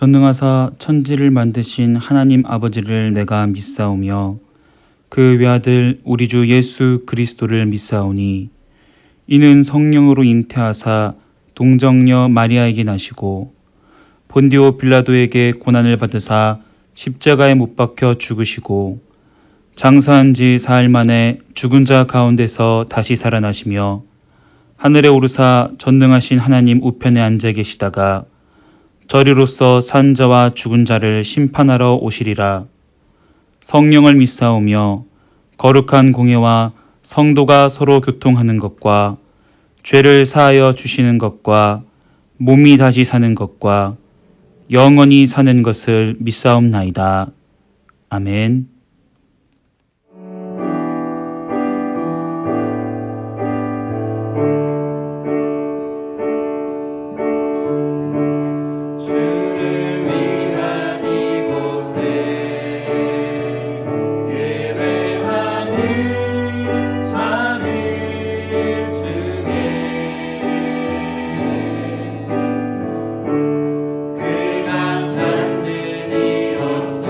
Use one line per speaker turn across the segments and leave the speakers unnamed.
전능하사 천지를 만드신 하나님 아버지를 내가 믿사오며 그 외아들 우리 주 예수 그리스도를 믿사오니 이는 성령으로 잉태하사 동정녀 마리아에게 나시고 본디오 빌라도에게 고난을 받으사 십자가에 못 박혀 죽으시고 장사한 지 사흘 만에 죽은 자 가운데서 다시 살아나시며 하늘에 오르사 전능하신 하나님 우편에 앉아 계시다가 저리로서 산 자와 죽은 자를 심판하러 오시리라. 성령을 믿사오며 거룩한 공예와 성도가 서로 교통하는 것과 죄를 사하여 주시는 것과 몸이 다시 사는 것과 영원히 사는 것을 믿사옵나이다. 아멘.
주를 위한 이곳에 예배하는 자들 중에 그가 잠들이 없어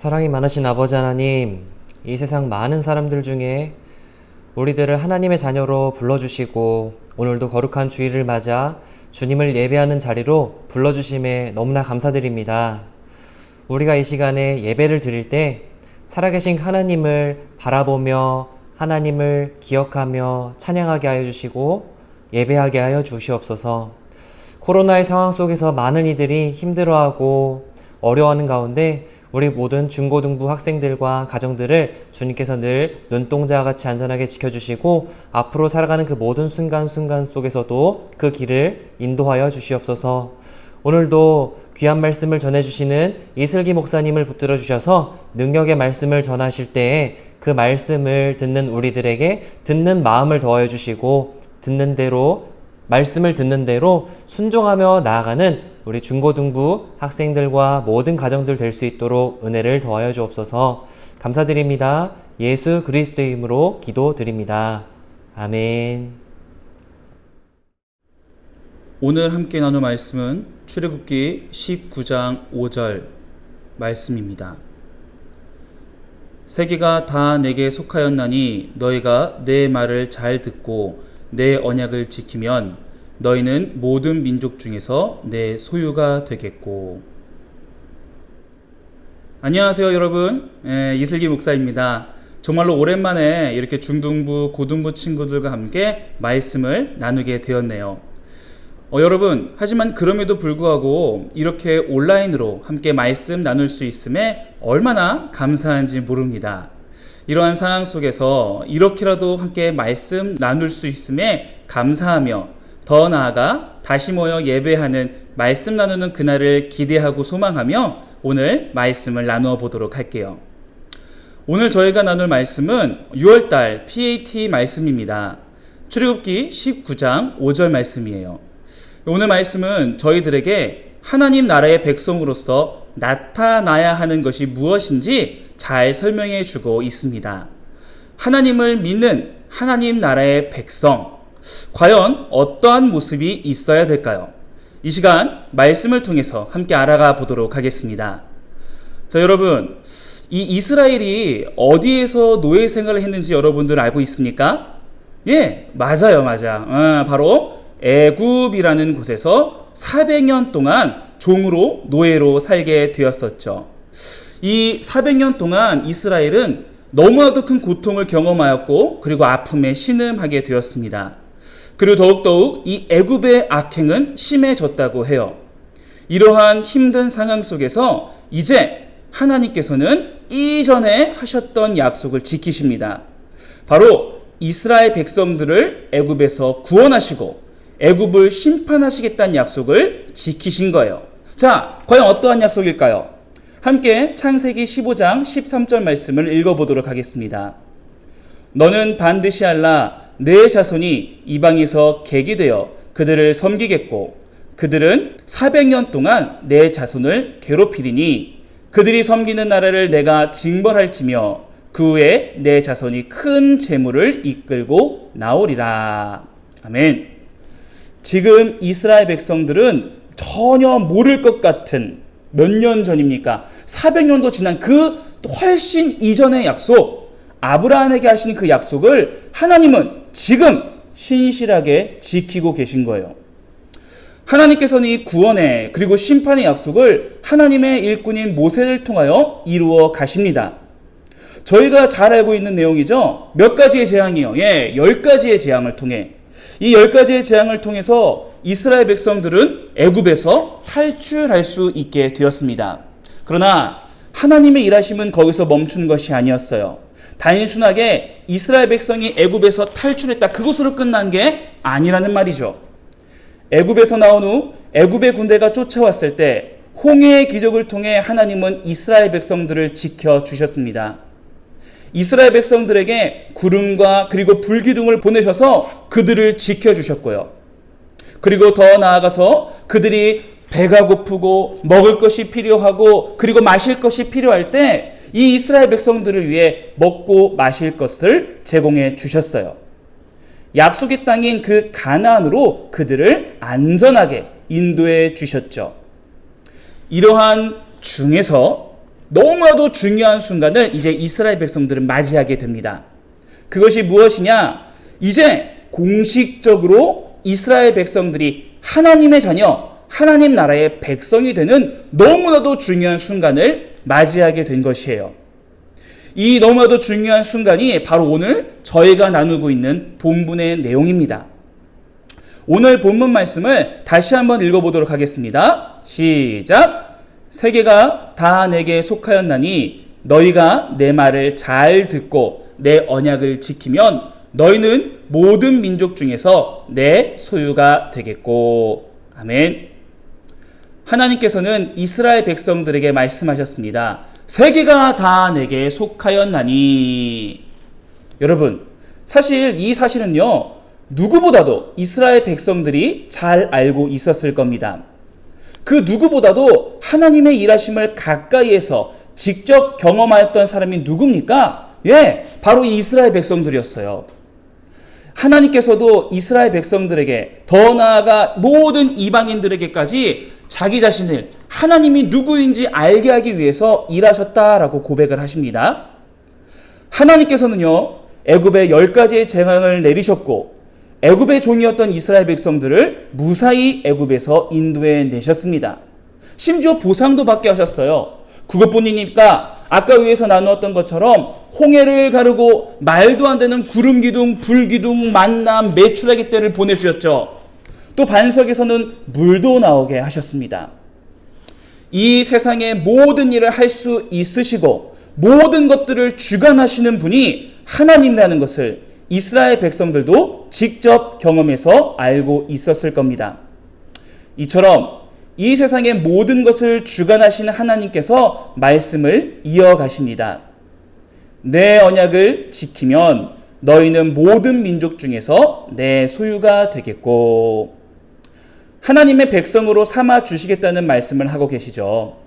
사랑이 많으신 아버지 하나님, 이 세상 많은 사람들 중에 우리들을 하나님의 자녀로 불러주시고 오늘도 거룩한 주일을 맞아 주님을 예배하는 자리로 불러주심에 너무나 감사드립니다. 우리가 이 시간에 예배를 드릴 때 살아계신 하나님을 바라보며 하나님을 기억하며 찬양하게 하여 주시고 예배하게 하여 주시옵소서. 코로나의 상황 속에서 많은 이들이 힘들어하고 어려워하는 가운데 우리 모든 중고등부 학생들과 가정들을 주님께서 늘 눈동자와 같이 안전하게 지켜주시고 앞으로 살아가는 그 모든 순간순간 속에서도 그 길을 인도하여 주시옵소서. 오늘도 귀한 말씀을 전해주시는 이슬기 목사님을 붙들어 주셔서 능력의 말씀을 전하실 때에 그 말씀을 듣는 우리들에게 듣는 마음을 더하여 주시고 말씀을 듣는 대로 순종하며 나아가는 우리 중고등부 학생들과 모든 가정들 될 수 있도록 은혜를 더하여 주옵소서. 감사드립니다. 예수 그리스도의 이름으로 기도드립니다. 아멘.
오늘 함께 나눌 말씀은 출애굽기 19장 5절 말씀입니다. 세계가 다 내게 속하였나니 너희가 내 말을 잘 듣고 내 언약을 지키면 너희는 모든 민족 중에서 내 소유가 되겠고. 안녕하세요 여러분, 이슬기 목사입니다. 정말로 오랜만에 이렇게 중등부, 고등부 친구들과 함께 말씀을 나누게 되었네요. 여러분, 하지만 그럼에도 불구하고 이렇게 온라인으로 함께 말씀 나눌 수 있음에 얼마나 감사한지 모릅니다. 이러한 상황 속에서 이렇게라도 함께 말씀 나눌 수 있음에 감사하며 더 나아가 다시 모여 예배하는 말씀 나누는 그날을 기대하고 소망하며 오늘 말씀을 나누어 보도록 할게요. 오늘 저희가 나눌 말씀은 6월달 PAT 말씀입니다. 출애굽기 19장 5절 말씀이에요. 오늘 말씀은 저희들에게 하나님 나라의 백성으로서 나타나야 하는 것이 무엇인지 잘 설명해 주고 있습니다. 하나님을 믿는 하나님 나라의 백성, 과연 어떠한 모습이 있어야 될까요? 이 시간 말씀을 통해서 함께 알아가 보도록 하겠습니다. 자, 여러분, 이 이스라엘이 어디에서 노예 생활을 했는지 여러분들 알고 있습니까? 예, 맞아요. 바로 애굽이라는 곳에서 400년 동안 종으로 노예로 살게 되었었죠. 이 400년 동안 이스라엘은 너무나도 큰 고통을 경험하였고 그리고 아픔에 신음하게 되었습니다. 그리고 더욱더욱 이 애굽의 악행은 심해졌다고 해요. 이러한 힘든 상황 속에서 이제 하나님께서는 이전에 하셨던 약속을 지키십니다. 바로 이스라엘 백성들을 애굽에서 구원하시고 애굽을 심판하시겠다는 약속을 지키신 거예요. 자, 과연 어떠한 약속일까요? 함께 창세기 15장 13절 말씀을 읽어보도록 하겠습니다. 너는 반드시 알라 내 자손이 이방에서 객이 되어 그들을 섬기겠고 그들은 400년 동안 내 자손을 괴롭히리니 그들이 섬기는 나라를 내가 징벌할지며 그 후에 내 자손이 큰 재물을 이끌고 나오리라. 아멘. 지금 이스라엘 백성들은 전혀 모를 것 같은 몇 년 전입니까? 400년도 지난 그 훨씬 이전의 약속, 아브라함에게 하신 그 약속을 하나님은 지금 신실하게 지키고 계신 거예요. 하나님께서는 이 구원의 그리고 심판의 약속을 하나님의 일꾼인 모세를 통하여 이루어 가십니다. 저희가 잘 알고 있는 내용이죠. 몇 가지의 재앙이요. 10가지의 재앙을 통해 이 10가지의 재앙을 통해서 이스라엘 백성들은 애굽에서 탈출할 수 있게 되었습니다. 그러나 하나님의 일하심은 거기서 멈춘 것이 아니었어요. 단순하게 이스라엘 백성이 애굽에서 탈출했다, 그것으로 끝난 게 아니라는 말이죠. 애굽에서 나온 후 애굽의 군대가 쫓아왔을 때 홍해의 기적을 통해 하나님은 이스라엘 백성들을 지켜주셨습니다. 이스라엘 백성들에게 구름과 그리고 불기둥을 보내셔서 그들을 지켜주셨고요. 그리고 더 나아가서 그들이 배가 고프고 먹을 것이 필요하고 그리고 마실 것이 필요할 때 이 이스라엘 백성들을 위해 먹고 마실 것을 제공해 주셨어요. 약속의 땅인 그 가나안으로 그들을 안전하게 인도해 주셨죠. 이러한 중에서 너무나도 중요한 순간을 이제 이스라엘 백성들은 맞이하게 됩니다. 그것이 무엇이냐? 이제 공식적으로 이스라엘 백성들이 하나님의 자녀, 하나님 나라의 백성이 되는 너무나도 중요한 순간을 맞이하게 된 것이에요. 이 너무나도 중요한 순간이 바로 오늘 저희가 나누고 있는 본문의 내용입니다. 오늘 본문 말씀을 다시 한번 읽어보도록 하겠습니다. 시작! 세계가 다 내게 속하였나니 너희가 내 말을 잘 듣고 내 언약을 지키면 너희는 모든 민족 중에서 내 소유가 되겠고. 아멘. 하나님께서는 이스라엘 백성들에게 말씀하셨습니다. 세계가 다 내게 속하였나니. 여러분, 사실 이 사실은요, 누구보다도 이스라엘 백성들이 잘 알고 있었을 겁니다. 그 누구보다도 하나님의 일하심을 가까이에서 직접 경험하였던 사람이 누굽니까? 예, 바로 이 이스라엘 백성들이었어요. 하나님께서도 이스라엘 백성들에게, 더 나아가 모든 이방인들에게까지 자기 자신을 하나님이 누구인지 알게 하기 위해서 일하셨다라고 고백을 하십니다. 하나님께서는요, 애굽에 10가지의 재앙을 내리셨고 애굽의 종이었던 이스라엘 백성들을 무사히 애굽에서 인도해 내셨습니다. 심지어 보상도 받게 하셨어요. 그것뿐이니까 아까 위에서 나누었던 것처럼 홍해를 가르고 말도 안 되는 구름 기둥, 불 기둥, 만남, 메추라기 떼를 보내주셨죠. 또 반석에서는 물도 나오게 하셨습니다. 이 세상의 모든 일을 할 수 있으시고 모든 것들을 주관하시는 분이 하나님이라는 것을 이스라엘 백성들도 직접 경험해서 알고 있었을 겁니다. 이처럼 이 세상의 모든 것을 주관하시는 하나님께서 말씀을 이어가십니다. 내 언약을 지키면 너희는 모든 민족 중에서 내 소유가 되겠고. 하나님의 백성으로 삼아 주시겠다는 말씀을 하고 계시죠.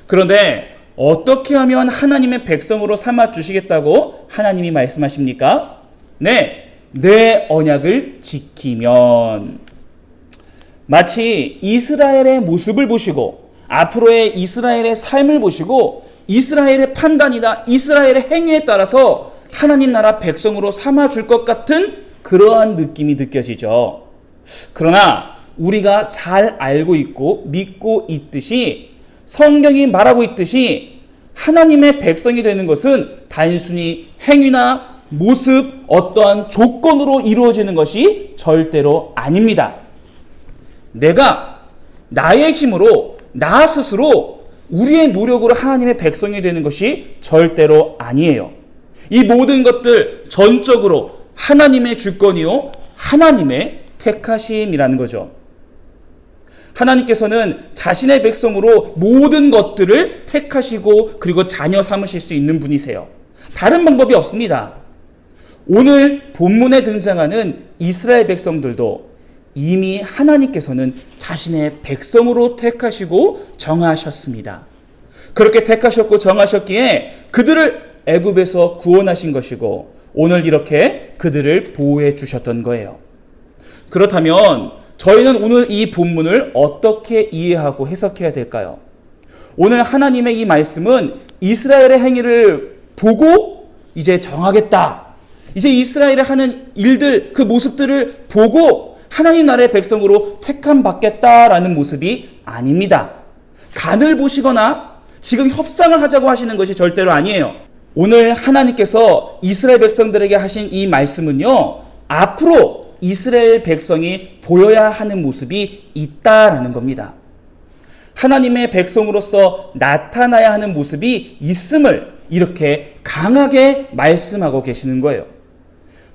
그런데 어떻게 하면 하나님의 백성으로 삼아 주시겠다고 하나님이 말씀하십니까? 네, 내 언약을 지키면. 마치 이스라엘의 모습을 보시고 앞으로의 이스라엘의 삶을 보시고 이스라엘의 판단이나 이스라엘의 행위에 따라서 하나님 나라 백성으로 삼아줄 것 같은 그러한 느낌이 느껴지죠. 그러나 우리가 잘 알고 있고 믿고 있듯이, 성경이 말하고 있듯이 하나님의 백성이 되는 것은 단순히 행위나 모습, 어떠한 조건으로 이루어지는 것이 절대로 아닙니다. 내가 나의 힘으로, 나 스스로 우리의 노력으로 하나님의 백성이 되는 것이 절대로 아니에요. 이 모든 것들 전적으로 하나님의 주권이요, 하나님의 택하심이라는 거죠. 하나님께서는 자신의 백성으로 모든 것들을 택하시고 그리고 자녀 삼으실 수 있는 분이세요. 다른 방법이 없습니다. 오늘 본문에 등장하는 이스라엘 백성들도 이미 하나님께서는 자신의 백성으로 택하시고 정하셨습니다. 그렇게 택하셨고 정하셨기에 그들을 애굽에서 구원하신 것이고 오늘 이렇게 그들을 보호해 주셨던 거예요. 그렇다면 저희는 오늘 이 본문을 어떻게 이해하고 해석해야 될까요? 오늘 하나님의 이 말씀은 이스라엘의 행위를 보고 이제 정하겠다. 이제 이스라엘이 하는 일들, 그 모습들을 보고 하나님 나라의 백성으로 택함 받겠다라는 모습이 아닙니다. 간을 보시거나 지금 협상을 하자고 하시는 것이 절대로 아니에요. 오늘 하나님께서 이스라엘 백성들에게 하신 이 말씀은요, 앞으로 이스라엘 백성이 보여야 하는 모습이 있다라는 겁니다. 하나님의 백성으로서 나타나야 하는 모습이 있음을 이렇게 강하게 말씀하고 계시는 거예요.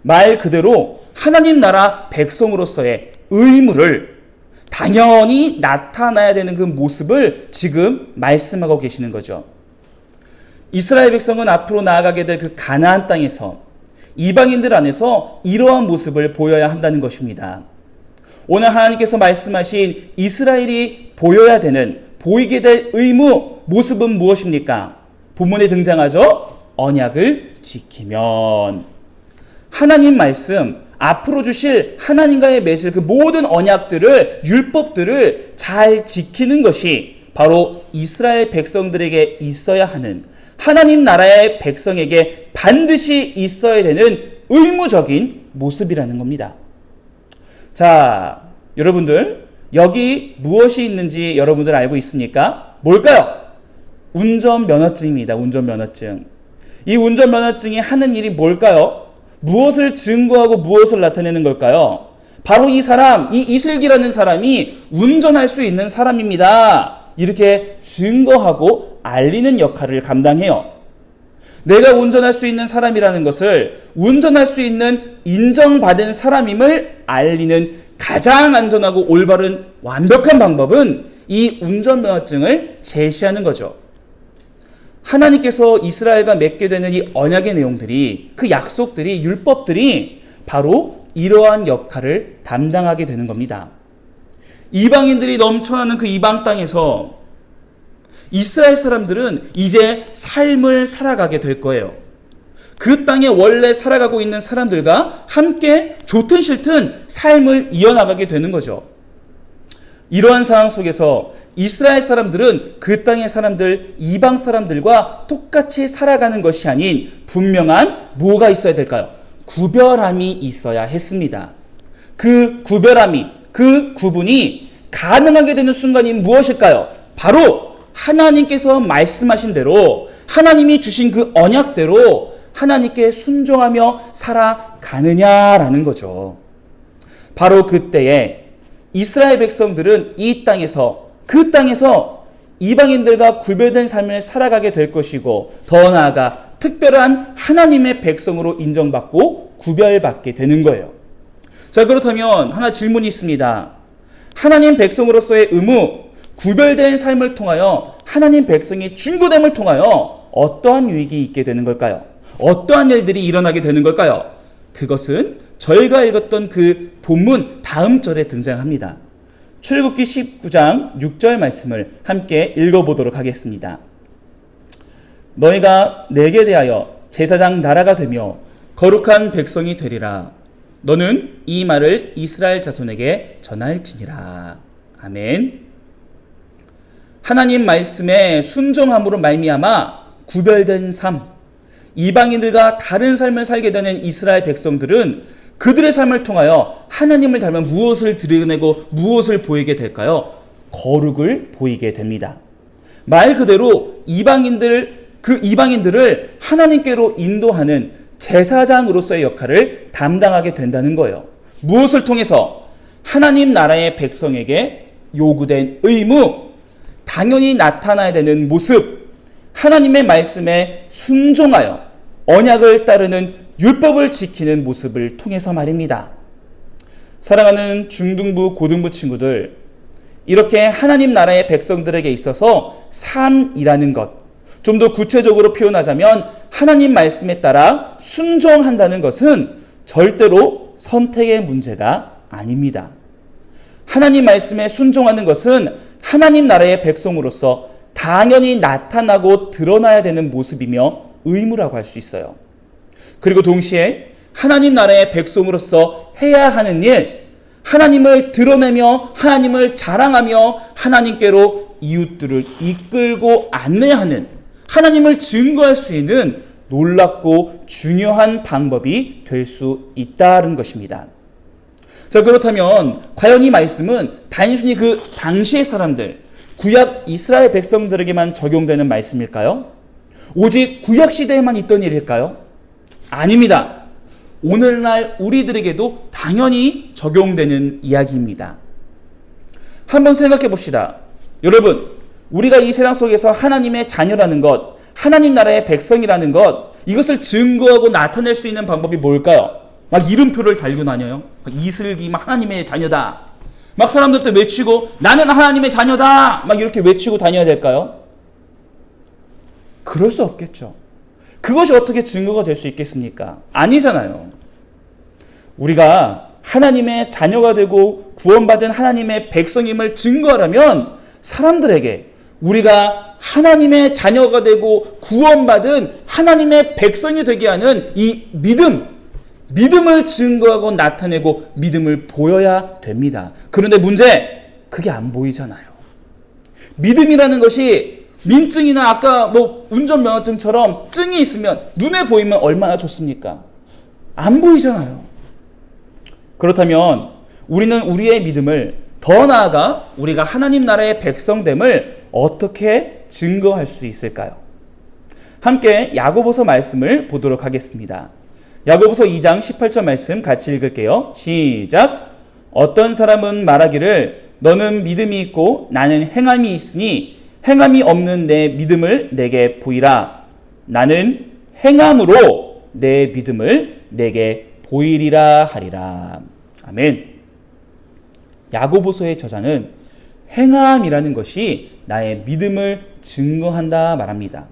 말 그대로 하나님 나라 백성으로서의 의무를 당연히 나타나야 되는 그 모습을 지금 말씀하고 계시는 거죠. 이스라엘 백성은 앞으로 나아가게 될 그 가나안 땅에서 이방인들 안에서 이러한 모습을 보여야 한다는 것입니다. 오늘 하나님께서 말씀하신 이스라엘이 보여야 되는, 보이게 될 의무, 모습은 무엇입니까? 본문에 등장하죠. 언약을 지키면. 하나님 말씀, 앞으로 주실 하나님과의 맺을 그 모든 언약들을, 율법들을 잘 지키는 것이 바로 이스라엘 백성들에게 있어야 하는, 하나님 나라의 백성에게 반드시 있어야 되는 의무적인 모습이라는 겁니다. 자, 여러분들, 여기 무엇이 있는지 여러분들 알고 있습니까? 뭘까요? 운전면허증입니다. 운전면허증. 이 운전면허증이 하는 일이 뭘까요? 무엇을 증거하고 무엇을 나타내는 걸까요? 바로 이 사람, 이 이슬기라는 사람이 운전할 수 있는 사람입니다. 이렇게 증거하고 알리는 역할을 감당해요. 내가 운전할 수 있는 사람이라는 것을, 운전할 수 있는 인정받은 사람임을 알리는 가장 안전하고 올바른 완벽한 방법은 이 운전면허증을 제시하는 거죠. 하나님께서 이스라엘과 맺게 되는 이 언약의 내용들이, 그 약속들이, 율법들이 바로 이러한 역할을 담당하게 되는 겁니다. 이방인들이 넘쳐나는 그 이방 땅에서 이스라엘 사람들은 이제 삶을 살아가게 될 거예요. 그 땅에 원래 살아가고 있는 사람들과 함께 좋든 싫든 삶을 이어나가게 되는 거죠. 이러한 상황 속에서 이스라엘 사람들은 그 땅의 사람들, 이방 사람들과 똑같이 살아가는 것이 아닌 분명한 뭐가 있어야 될까요? 구별함이 있어야 했습니다. 그 구별함이, 그 구분이 가능하게 되는 순간이 무엇일까요? 바로 하나님께서 말씀하신 대로, 하나님이 주신 그 언약대로 하나님께 순종하며 살아가느냐라는 거죠. 바로 그때에 이스라엘 백성들은 이 땅에서, 그 땅에서 이방인들과 구별된 삶을 살아가게 될 것이고, 더 나아가 특별한 하나님의 백성으로 인정받고 구별받게 되는 거예요. 자, 그렇다면 하나 질문이 있습니다. 하나님 백성으로서의 의무, 구별된 삶을 통하여 하나님 백성이 중보됨을 통하여 어떠한 유익이 있게 되는 걸까요? 어떠한 일들이 일어나게 되는 걸까요? 그것은 저희가 읽었던 그 본문 다음 절에 등장합니다. 출애굽기 19장 6절 말씀을 함께 읽어보도록 하겠습니다. 너희가 내게 대하여 제사장 나라가 되며 거룩한 백성이 되리라. 너는 이 말을 이스라엘 자손에게 전할지니라. 아멘. 하나님 말씀에 순종함으로 말미암아 구별된 삶, 이방인들과 다른 삶을 살게 되는 이스라엘 백성들은 그들의 삶을 통하여 하나님을 닮아 무엇을 드러내고 무엇을 보이게 될까요? 거룩을 보이게 됩니다. 말 그대로 그 이방인들을 하나님께로 인도하는 제사장으로서의 역할을 담당하게 된다는 거예요. 무엇을 통해서? 하나님 나라의 백성에게 요구된 의무, 당연히 나타나야 되는 모습, 하나님의 말씀에 순종하여 언약을 따르는 율법을 지키는 모습을 통해서 말입니다. 사랑하는 중등부, 고등부 친구들, 이렇게 하나님 나라의 백성들에게 있어서 삶이라는 것, 좀 더 구체적으로 표현하자면 하나님 말씀에 따라 순종한다는 것은 절대로 선택의 문제가 아닙니다. 하나님 말씀에 순종하는 것은 하나님 나라의 백성으로서 당연히 나타나고 드러나야 되는 모습이며 의무라고 할 수 있어요. 그리고 동시에 하나님 나라의 백성으로서 해야 하는 일, 하나님을 드러내며 하나님을 자랑하며 하나님께로 이웃들을 이끌고 안내하는, 하나님을 증거할 수 있는 놀랍고 중요한 방법이 될 수 있다는 것입니다. 자, 그렇다면 과연 이 말씀은 단순히 그 당시의 사람들, 구약 이스라엘 백성들에게만 적용되는 말씀일까요? 오직 구약 시대에만 있던 일일까요? 아닙니다. 오늘날 우리들에게도 당연히 적용되는 이야기입니다. 한번 생각해 봅시다. 여러분, 우리가 이 세상 속에서 하나님의 자녀라는 것, 하나님 나라의 백성이라는 것, 이것을 증거하고 나타낼 수 있는 방법이 뭘까요? 막 이름표를 달고 다녀요. 이슬기, 막 하나님의 자녀다. 막 사람들도 외치고 나는 하나님의 자녀다. 막 이렇게 외치고 다녀야 될까요? 그럴 수 없겠죠. 그것이 어떻게 증거가 될 수 있겠습니까? 아니잖아요. 우리가 하나님의 자녀가 되고 구원받은 하나님의 백성임을 증거하려면 사람들에게 우리가 하나님의 자녀가 되고 구원받은 하나님의 백성이 되게 하는 이 믿음을 증거하고 나타내고 믿음을 보여야 됩니다. 그런데 문제, 그게 안 보이잖아요. 믿음이라는 것이 민증이나 아까 운전면허증처럼 증이 있으면 눈에 보이면 얼마나 좋습니까? 안 보이잖아요. 그렇다면 우리는 우리의 믿음을 더 나아가 우리가 하나님 나라의 백성됨을 어떻게 증거할 수 있을까요? 함께 야고보서 말씀을 보도록 하겠습니다. 야고보서 2장 18절 말씀 같이 읽을게요. 시작. 어떤 사람은 말하기를 너는 믿음이 있고 나는 행함이 있으니 행함이 없는 내 믿음을 내게 보이라. 나는 행함으로 내 믿음을 내게 보이리라 하리라. 아멘. 야고보서의 저자는 행함이라는 것이 나의 믿음을 증거한다 말합니다.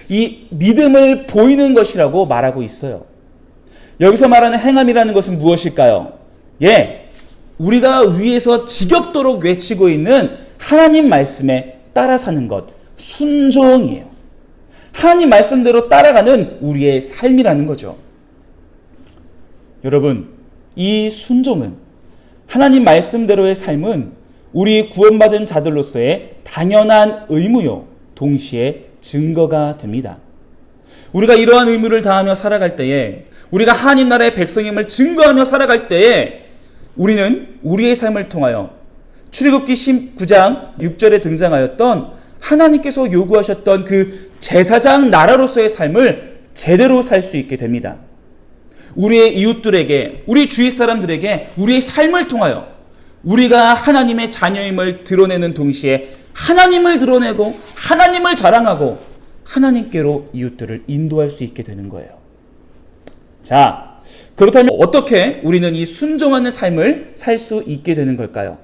이 믿음을 보이는 것이라고 말하고 있어요. 여기서 말하는 행함이라는 것은 무엇일까요? 우리가 위에서 지겹도록 외치고 있는 하나님 말씀에 따라 사는 것, 순종이에요. 하나님 말씀대로 따라가는 우리의 삶이라는 거죠. 여러분, 이 순종은, 하나님 말씀대로의 삶은 우리 구원받은 자들로서의 당연한 의무요, 동시에 증거가 됩니다. 우리가 이러한 의무를 다하며 살아갈 때에, 우리가 하나님 나라의 백성임을 증거하며 살아갈 때에 우리는 우리의 삶을 통하여 출애굽기 19장 6절에 등장하였던 하나님께서 요구하셨던 그 제사장 나라로서의 삶을 제대로 살 수 있게 됩니다. 우리의 이웃들에게, 우리 주위 사람들에게 우리의 삶을 통하여 우리가 하나님의 자녀임을 드러내는 동시에 하나님을 드러내고 하나님을 자랑하고 하나님께로 이웃들을 인도할 수 있게 되는 거예요. 자, 그렇다면 어떻게 우리는 이 순종하는 삶을 살 수 있게 되는 걸까요?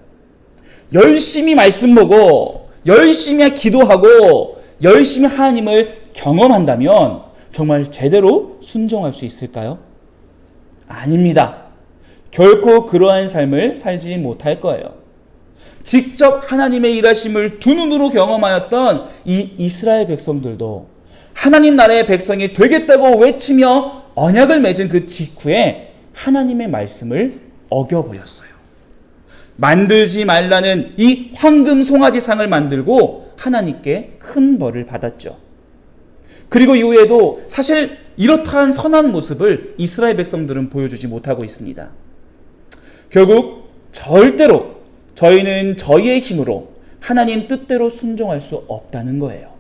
열심히 말씀 보고 열심히 기도하고 열심히 하나님을 경험한다면 정말 제대로 순종할 수 있을까요? 아닙니다. 결코 그러한 삶을 살지 못할 거예요. 직접 하나님의 일하심을 두 눈으로 경험하였던 이 이스라엘 백성들도 하나님 나라의 백성이 되겠다고 외치며 언약을 맺은 그 직후에 하나님의 말씀을 어겨버렸어요. 만들지 말라는 이 황금 송아지상을 만들고 하나님께 큰 벌을 받았죠. 그리고 이후에도 사실 이렇다한 선한 모습을 이스라엘 백성들은 보여주지 못하고 있습니다. 결국 절대로 저희는 저희의 힘으로 하나님 뜻대로 순종할 수 없다는 거예요.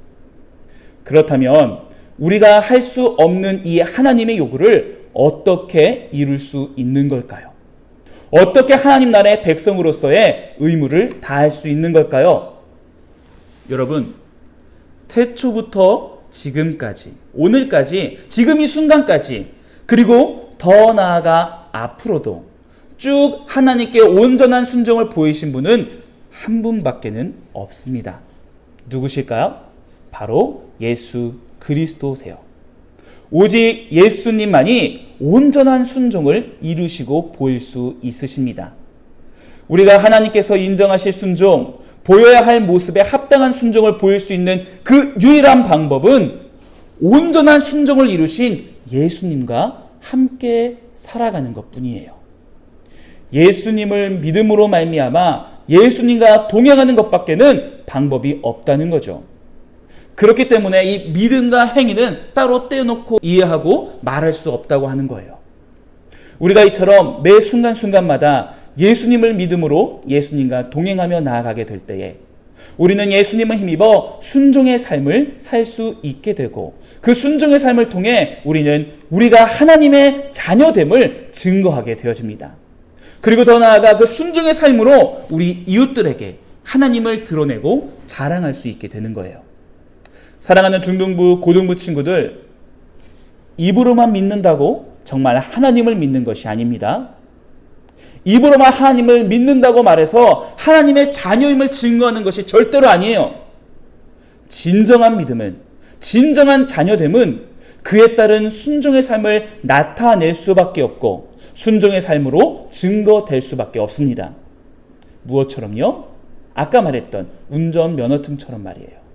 그렇다면 우리가 할 수 없는 이 하나님의 요구를 어떻게 이룰 수 있는 걸까요? 어떻게 하나님 나라의 백성으로서의 의무를 다할 수 있는 걸까요? 여러분, 태초부터 지금까지, 오늘까지, 지금 이 순간까지, 그리고 더 나아가 앞으로도 쭉 하나님께 온전한 순종을 보이신 분은 한 분밖에는 없습니다. 누구실까요? 바로 예수 그리스도세요. 오직 예수님만이 온전한 순종을 이루시고 보일 수 있으십니다. 우리가 하나님께서 인정하실 순종, 보여야 할 모습에 합당한 순종을 보일 수 있는 그 유일한 방법은 온전한 순종을 이루신 예수님과 함께 살아가는 것뿐이에요. 예수님을 믿음으로 말미암아 예수님과 동행하는 것밖에는 방법이 없다는 거죠. 그렇기 때문에 이 믿음과 행위는 따로 떼어놓고 이해하고 말할 수 없다고 하는 거예요. 우리가 이처럼 매 순간순간마다 예수님을 믿음으로 예수님과 동행하며 나아가게 될 때에 우리는 예수님을 힘입어 순종의 삶을 살 수 있게 되고 그 순종의 삶을 통해 우리는 우리가 하나님의 자녀됨을 증거하게 되어집니다. 그리고 더 나아가 그 순종의 삶으로 우리 이웃들에게 하나님을 드러내고 자랑할 수 있게 되는 거예요. 사랑하는 중등부, 고등부 친구들, 입으로만 믿는다고 정말 하나님을 믿는 것이 아닙니다. 입으로만 하나님을 믿는다고 말해서 하나님의 자녀임을 증거하는 것이 절대로 아니에요. 진정한 믿음은, 진정한 자녀됨은 그에 따른 순종의 삶을 나타낼 수밖에 없고 순종의 삶으로 증거될 수밖에 없습니다. 무엇처럼요? 아까 말했던 운전면허증처럼 말이에요.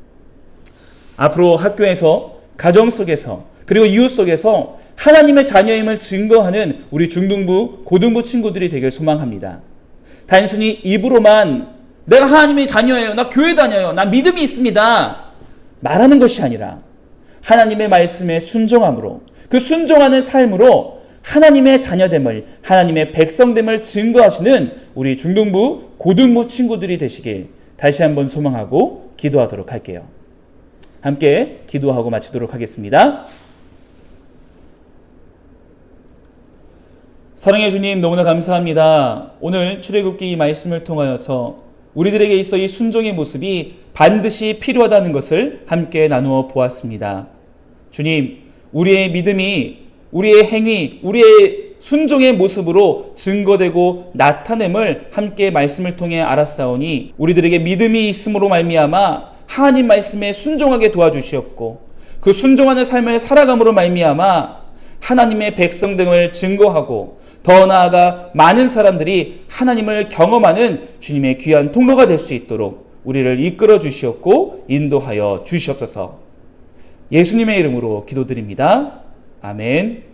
앞으로 학교에서, 가정 속에서, 그리고 이웃 속에서 하나님의 자녀임을 증거하는 우리 중등부, 고등부 친구들이 되길 소망합니다. 단순히 입으로만 내가 하나님의 자녀예요. 나 교회 다녀요. 나 믿음이 있습니다. 말하는 것이 아니라 하나님의 말씀에 순종함으로, 그 순종하는 삶으로 하나님의 자녀됨을, 하나님의 백성됨을 증거하시는 우리 중등부, 고등부 친구들이 되시길 다시 한번 소망하고 기도하도록 할게요. 함께 기도하고 마치도록 하겠습니다. 사랑해 주님, 너무나 감사합니다. 오늘 출애굽기 이 말씀을 통하여서 우리들에게 있어 이 순종의 모습이 반드시 필요하다는 것을 함께 나누어 보았습니다. 주님, 우리의 믿음이, 우리의 행위, 우리의 순종의 모습으로 증거되고 나타냄을 함께 말씀을 통해 알았사오니 우리들에게 믿음이 있음으로 말미암아 하나님 말씀에 순종하게 도와주시옵고, 그 순종하는 삶을 살아감으로 말미암아 하나님의 백성됨을 증거하고, 더 나아가 많은 사람들이 하나님을 경험하는 주님의 귀한 통로가 될 수 있도록 우리를 이끌어 주시옵고 인도하여 주시옵소서. 예수님의 이름으로 기도드립니다. 아멘.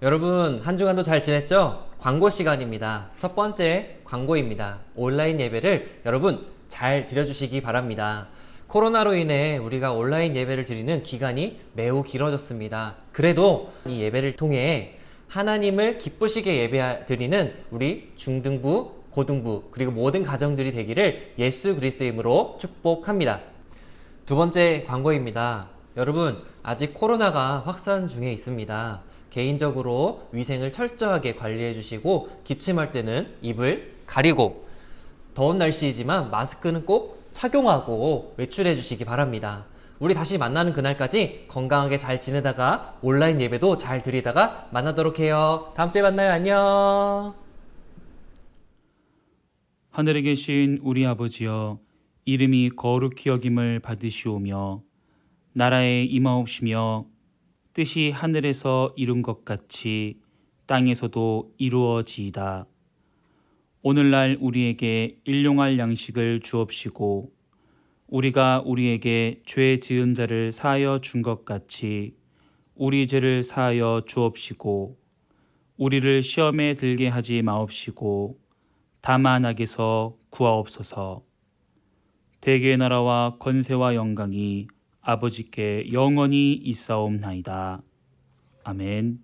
여러분, 한 주간도 잘 지냈죠? 광고 시간입니다. 첫 번째 광고입니다. 온라인 예배를 여러분 잘 드려주시기 바랍니다. 코로나로 인해 우리가 온라인 예배를 드리는 기간이 매우 길어졌습니다. 그래도 이 예배를 통해 하나님을 기쁘시게 예배 드리는 우리 중등부, 고등부, 그리고 모든 가정들이 되기를 예수 그리스도의 이름으로 축복합니다. 두 번째 광고입니다. 여러분, 아직 코로나가 확산 중에 있습니다. 개인적으로 위생을 철저하게 관리해 주시고, 기침할 때는 입을 가리고, 더운 날씨이지만 마스크는 꼭 착용하고 외출해 주시기 바랍니다. 우리 다시 만나는 그날까지 건강하게 잘 지내다가 온라인 예배도 잘 드리다가 만나도록 해요. 다음 주에 만나요. 안녕.
하늘에 계신 우리 아버지여, 이름이 거룩히 여김을 받으시오며 나라에 임하옵시며 뜻이 하늘에서 이룬 것 같이 땅에서도 이루어지이다. 오늘날 우리에게 일용할 양식을 주옵시고, 우리가 우리에게 죄 지은 자를 사하여 준 것 같이 우리 죄를 사하여 주옵시고, 우리를 시험에 들게 하지 마옵시고 다만 악에서 구하옵소서. 대개의 나라와 권세와 영광이 아버지께 영원히 있사옵나이다. 아멘.